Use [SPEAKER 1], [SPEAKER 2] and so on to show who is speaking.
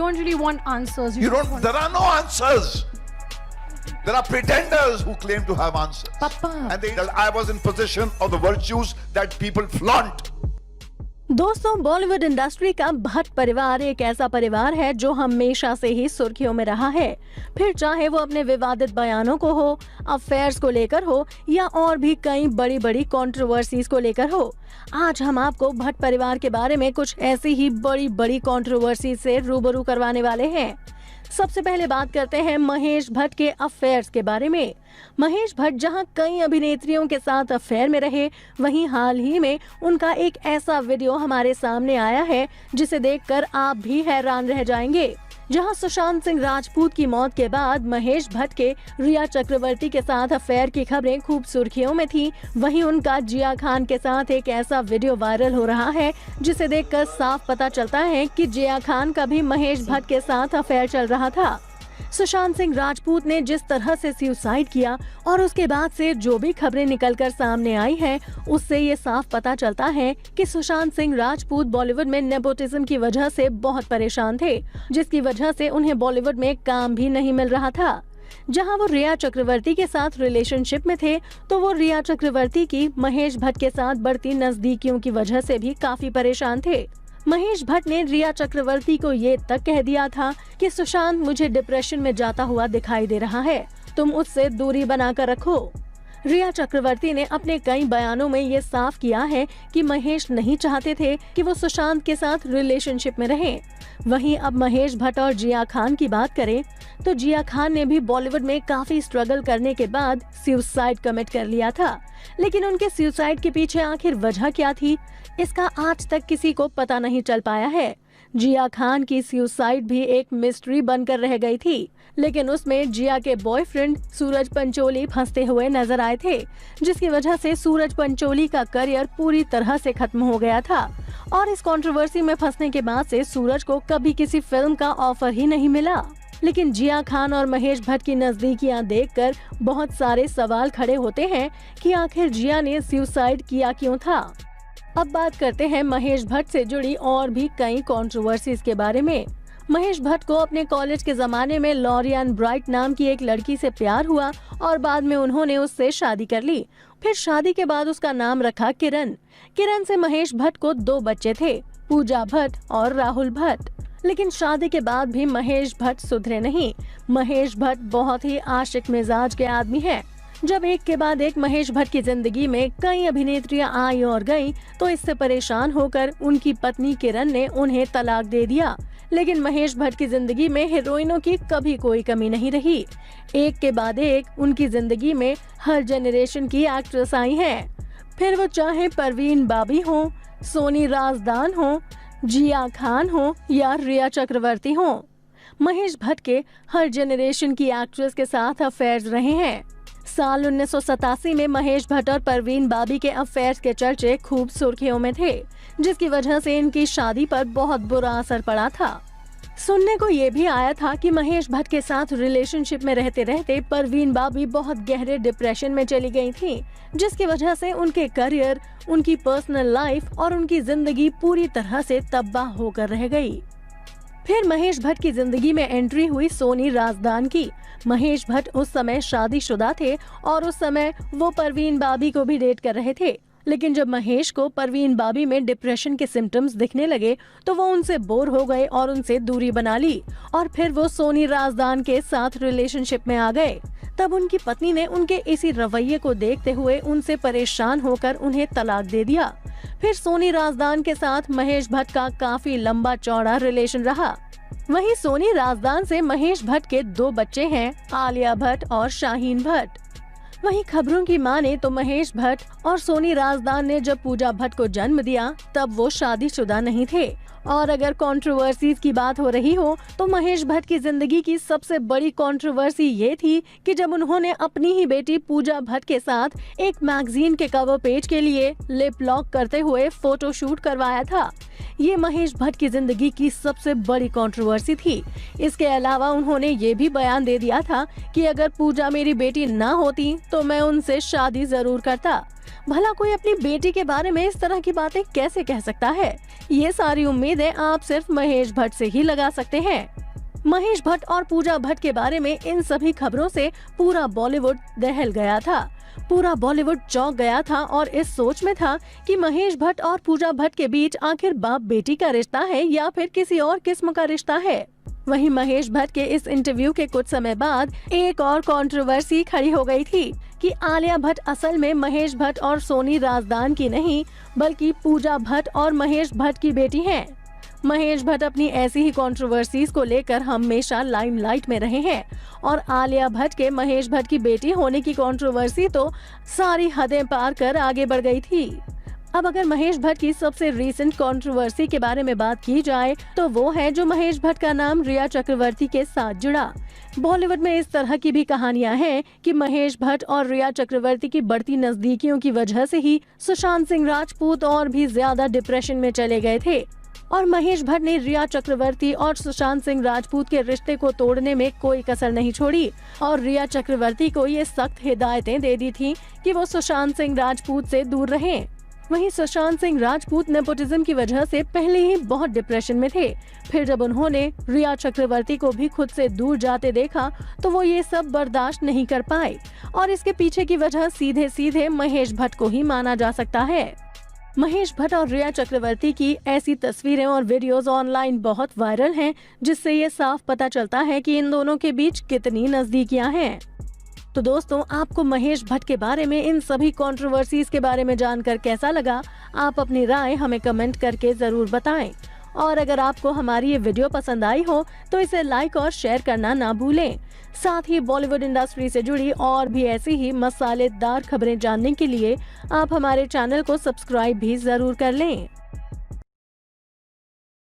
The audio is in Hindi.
[SPEAKER 1] don't really want answers.
[SPEAKER 2] You don't, there are no answers. There are pretenders who claim to have answers.
[SPEAKER 1] Papa.
[SPEAKER 2] And they tell, I was in possession of the virtues that people flaunt.
[SPEAKER 3] दोस्तों, बॉलीवुड इंडस्ट्री का भट्ट परिवार एक ऐसा परिवार है जो हमेशा से ही सुर्खियों में रहा है। फिर चाहे वो अपने विवादित बयानों को हो, अफेयर्स को लेकर हो या और भी कई बड़ी बड़ी कंट्रोवर्सीज को लेकर हो। आज हम आपको भट्ट परिवार के बारे में कुछ ऐसी ही बड़ी बड़ी कंट्रोवर्सी से रूबरू करवाने वाले हैं। सबसे पहले बात करते हैं महेश भट्ट के अफेयर्स के बारे में। महेश भट्ट जहां कई अभिनेत्रियों के साथ अफेयर में रहे, वहीं हाल ही में उनका एक ऐसा वीडियो हमारे सामने आया है जिसे देखकर आप भी हैरान रह जाएंगे। जहां सुशांत सिंह राजपूत की मौत के बाद महेश भट्ट के रिया चक्रवर्ती के साथ अफेयर की खबरें खूब सुर्खियों में थी, वहीं उनका जिया खान के साथ एक ऐसा वीडियो वायरल हो रहा है जिसे देखकर साफ पता चलता है कि जिया खान का भी महेश भट्ट के साथ अफेयर चल रहा था। सुशांत सिंह राजपूत ने जिस तरह से सुसाइड किया और उसके बाद से जो भी खबरें निकलकर सामने आई हैं, उससे ये साफ पता चलता है कि सुशांत सिंह राजपूत बॉलीवुड में नेपोटिज्म की वजह से बहुत परेशान थे, जिसकी वजह से उन्हें बॉलीवुड में काम भी नहीं मिल रहा था। जहां वो रिया चक्रवर्ती के साथ रिलेशनशिप में थे, तो वो रिया चक्रवर्ती की महेश भट्ट के साथ बढ़ती नजदीकियों की वजह से भी काफी परेशान थे। महेश भट्ट ने रिया चक्रवर्ती को ये तक कह दिया था कि सुशांत मुझे डिप्रेशन में जाता हुआ दिखाई दे रहा है, तुम उससे दूरी बनाकर रखो। रिया चक्रवर्ती ने अपने कई बयानों में ये साफ किया है कि महेश नहीं चाहते थे कि वो सुशांत के साथ रिलेशनशिप में रहें। वहीं अब महेश भट्ट और जिया खान की बात करें तो जिया खान ने भी बॉलीवुड में काफी स्ट्रगल करने के बाद सुसाइड कमिट कर लिया था, लेकिन उनके सुसाइड के पीछे आखिर वजह क्या थी, इसका आज तक किसी को पता नहीं चल पाया है। जिया खान की सुसाइड भी एक मिस्ट्री बनकर रह गई थी, लेकिन उसमें जिया के बॉयफ्रेंड सूरज पंचोली फंसते हुए नजर आए थे, जिसकी वजह से सूरज पंचोली का करियर पूरी तरह से खत्म हो गया था और इस कंट्रोवर्सी में फंसने के बाद से सूरज को कभी किसी फिल्म का ऑफर ही नहीं मिला। लेकिन जिया खान और महेश भट्ट की नजदीकियां देखकर बहुत सारे सवाल खड़े होते हैं कि आखिर जिया ने सुसाइड किया क्यों था। अब बात करते हैं महेश भट्ट से जुड़ी और भी कई कंट्रोवर्सीज के बारे में। महेश भट्ट को अपने कॉलेज के जमाने में लॉरियन ब्राइट नाम की एक लड़की से प्यार हुआ और बाद में उन्होंने उससे शादी कर ली। फिर शादी के बाद उसका नाम रखा किरण। किरण से महेश भट्ट को 2 बच्चे थे, पूजा भट्ट और राहुल भट्ट। लेकिन शादी के बाद भी महेश भट्ट सुधरे नहीं। महेश भट्ट बहुत ही आशिक मिजाज के आदमी हैं। जब एक के बाद एक महेश भट्ट की जिंदगी में कई अभिनेत्रियां आई और गईं, तो इससे परेशान होकर उनकी पत्नी किरण ने उन्हें तलाक दे दिया। लेकिन महेश भट्ट की जिंदगी में हीरोइनों की कभी कोई कमी नहीं रही। एक के बाद एक उनकी जिंदगी में हर जनरेशन की एक्ट्रेस आई हैं। फिर वो चाहे परवीन बाबी हो, सोनी राजदान हो, जिया खान हो या रिया चक्रवर्ती हो, महेश भट्ट के हर जनरेशन की एक्ट्रेस के साथ अफेयर्स रहे हैं। साल 1987 में महेश भट्ट और परवीन बाबी के अफेयर्स के चर्चे खूब सुर्खियों में थे, जिसकी वजह से इनकी शादी पर बहुत बुरा असर पड़ा था। सुनने को ये भी आया था कि महेश भट्ट के साथ रिलेशनशिप में रहते रहते परवीन बाबी बहुत गहरे डिप्रेशन में चली गई थी, जिसकी वजह से उनके करियर, उनकी पर्सनल लाइफ और उनकी जिंदगी पूरी तरह से तबाह होकर रह गई। फिर महेश भट्ट की जिंदगी में एंट्री हुई सोनी राजदान की। महेश भट्ट उस समय शादीशुदा थे और उस समय वो परवीन बाबी को भी डेट कर रहे थे। लेकिन जब महेश को परवीन बाबी में डिप्रेशन के सिम्टम्स दिखने लगे, तो वो उनसे बोर हो गए और उनसे दूरी बना ली और फिर वो सोनी राजदान के साथ रिलेशनशिप में आ गए। तब उनकी पत्नी ने उनके इसी रवैये को देखते हुए उनसे परेशान होकर उन्हें तलाक दे दिया। फिर सोनी राजदान के साथ महेश भट्ट का काफी लंबा चौड़ा रिलेशन रहा। वहीं सोनी राजदान से महेश भट्ट के 2 बच्चे हैं, आलिया भट्ट और शाहीन भट्ट। वहीं खबरों की माने तो महेश भट्ट और सोनी राजदान ने जब पूजा भट्ट को जन्म दिया, तब वो शादीशुदा नहीं थे। और अगर कंट्रोवर्सीज की बात हो रही हो, तो महेश भट्ट की जिंदगी की सबसे बड़ी कंट्रोवर्सी ये थी कि जब उन्होंने अपनी ही बेटी पूजा भट्ट के साथ एक मैगजीन के कवर पेज के लिए लिप लॉक करते हुए फोटो शूट करवाया था। ये महेश भट्ट की जिंदगी की सबसे बड़ी कंट्रोवर्सी थी। इसके अलावा उन्होंने ये भी बयान दे दिया था कि अगर पूजा मेरी बेटी ना होती तो मैं उनसे शादी जरूर करता। भला कोई अपनी बेटी के बारे में इस तरह की बातें कैसे कह सकता है? ये सारी उम्मीदें आप सिर्फ महेश भट्ट से ही लगा सकते हैं। महेश भट्ट और पूजा भट्ट के बारे में इन सभी खबरों से पूरा बॉलीवुड दहल गया था। पूरा बॉलीवुड चौंक गया था और इस सोच में था कि महेश भट्ट और पूजा भट्ट के बीच आखिर बाप बेटी का रिश्ता है या फिर किसी और किस्म का रिश्ता है। वहीं महेश भट्ट के इस इंटरव्यू के कुछ समय बाद एक और कंट्रोवर्सी खड़ी हो गई थी कि आलिया भट्ट असल में महेश भट्ट और सोनी राजदान की नहीं बल्कि पूजा भट्ट और महेश भट्ट की बेटी हैं। महेश भट्ट अपनी ऐसी ही कंट्रोवर्सीज को लेकर हमेशा लाइमलाइट में रहे हैं और आलिया भट्ट के महेश भट्ट की बेटी होने की कंट्रोवर्सी तो सारी हदें पार कर आगे बढ़ गई थी। अब अगर महेश भट्ट की सबसे रीसेंट कंट्रोवर्सी के बारे में बात की जाए तो वो है जो महेश भट्ट का नाम रिया चक्रवर्ती के साथ जुड़ा। बॉलीवुड में इस तरह की भी कहानियां हैं कि महेश भट्ट और रिया चक्रवर्ती की बढ़ती नजदीकियों की वजह से ही सुशांत सिंह राजपूत और भी ज्यादा डिप्रेशन में चले गए थे और महेश भट्ट ने रिया चक्रवर्ती और सुशांत सिंह राजपूत के रिश्ते को तोड़ने में कोई कसर नहीं छोड़ी और रिया चक्रवर्ती को ये सख्त हिदायतें दे दी थी कि वो सुशांत सिंह राजपूत से दूर रहें। वहीं सुशांत सिंह राजपूत नेपोटिज्म की वजह से पहले ही बहुत डिप्रेशन में थे। फिर जब उन्होंने रिया चक्रवर्ती को भी खुद से दूर जाते देखा तो वो ये सब बर्दाश्त नहीं कर पाए और इसके पीछे की वजह सीधे सीधे महेश भट्ट को ही माना जा सकता है। महेश भट्ट और रिया चक्रवर्ती की ऐसी तस्वीरें और वीडियोस ऑनलाइन बहुत वायरल हैं जिससे ये साफ पता चलता है कि इन दोनों के बीच कितनी नजदीकियां हैं। तो दोस्तों, आपको महेश भट्ट के बारे में इन सभी कंट्रोवर्सीज के बारे में जानकर कैसा लगा? आप अपनी राय हमें कमेंट करके जरूर बताएं और अगर आपको हमारी ये वीडियो पसंद आई हो तो इसे लाइक और शेयर करना ना भूलें। साथ ही बॉलीवुड इंडस्ट्री से जुड़ी और भी ऐसी ही मसालेदार खबरें जानने के लिए आप हमारे चैनल को सब्सक्राइब भी जरूर कर लें।